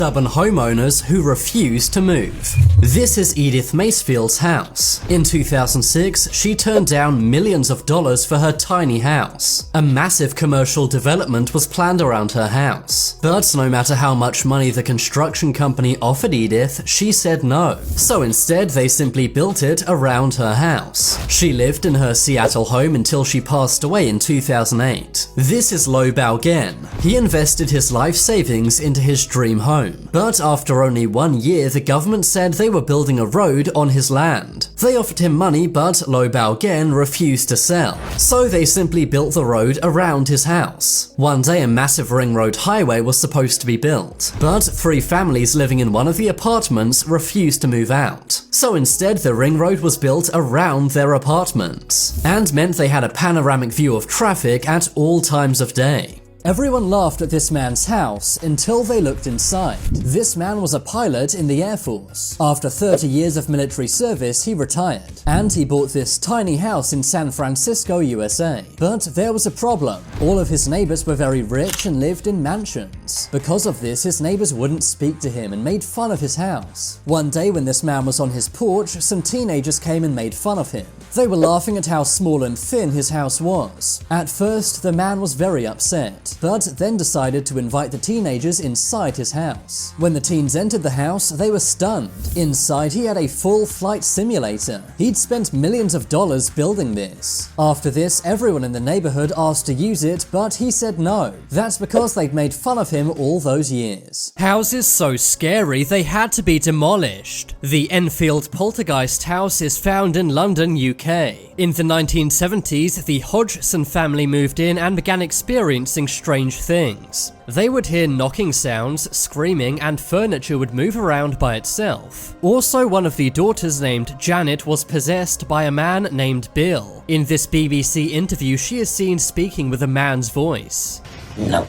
Stubborn homeowners who refuse to move. This is Edith Macefield's house. In 2006, she turned down millions of dollars for her tiny house. A massive commercial development was planned around her house. But no matter how much money the construction company offered Edith, she said no. So instead, they simply built it around her house. She lived in her Seattle home until she passed away in 2008. This is Lo Bao-gen. He invested his life savings into his dream home. But after only 1 year, the government said they were building a road on his land. They offered him money, but Lo Bao-gen refused to sell. So they simply built the road around his house. One day, a massive ring road highway was supposed to be built, but 3 families living in one of the apartments refused to move out. So instead, the ring road was built around their apartments, and meant they had a panoramic view of traffic at all times of day. Everyone laughed at this man's house until they looked inside. This man was a pilot in the Air Force. After 30 years of military service, he retired, and he bought this tiny house in San Francisco, USA. But there was a problem. All of his neighbors were very rich and lived in mansions. Because of this, his neighbors wouldn't speak to him and made fun of his house. One day when this man was on his porch, some teenagers came and made fun of him. They were laughing at how small and thin his house was. At first, the man was very upset, but then decided to invite the teenagers inside his house. When the teens entered the house, they were stunned. Inside, he had a full flight simulator. He'd spent millions of dollars building this. After this, everyone in the neighborhood asked to use it, but he said no. That's because they'd made fun of him all those years. Houses so scary they had to be demolished. The Enfield Poltergeist house is found in London, UK. In the 1970s, the Hodgson family moved in and began experiencing strange things. They would hear knocking sounds, screaming, and furniture would move around by itself. Also, one of the daughters named Janet was possessed by a man named Bill. In this BBC interview, she is seen speaking with a man's voice. No.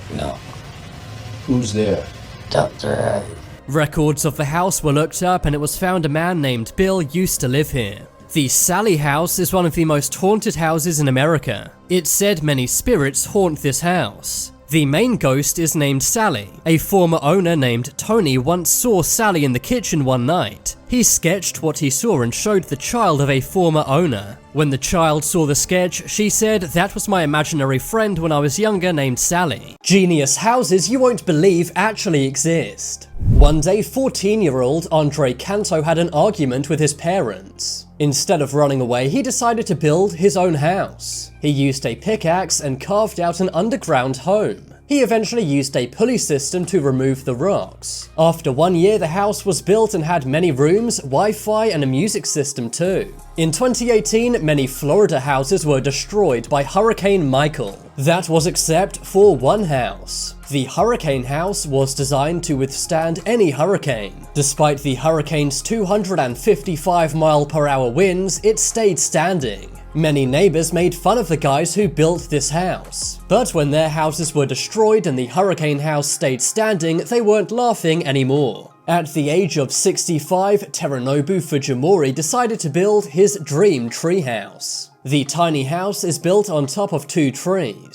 Who's there? Doctor. Records of the house were looked up and it was found a man named Bill used to live here. The Sally house is one of the most haunted houses in America. It's said many spirits haunt this house. The main ghost is named Sally. A former owner named Tony once saw Sally in the kitchen one night. He sketched what he saw and showed the child of a former owner. When the child saw the sketch, she said, "That was my imaginary friend when I was younger named Sally." Genius houses you won't believe actually exist. One day, 14-year-old Andre Canto had an argument with his parents. Instead of running away, he decided to build his own house. He used a pickaxe and carved out an underground home. He eventually used a pulley system to remove the rocks. After 1 year, the house was built and had many rooms, Wi-Fi, and a music system too. In 2018, many Florida houses were destroyed by Hurricane Michael. That was except for one house. The Hurricane House was designed to withstand any hurricane. Despite the hurricane's 255-mile-per-hour winds, it stayed standing. Many neighbors made fun of the guys who built this house. But when their houses were destroyed and the Hurricane House stayed standing, they weren't laughing anymore. At the age of 65, Teranobu Fujimori decided to build his dream treehouse. The tiny house is built on top of 2 trees.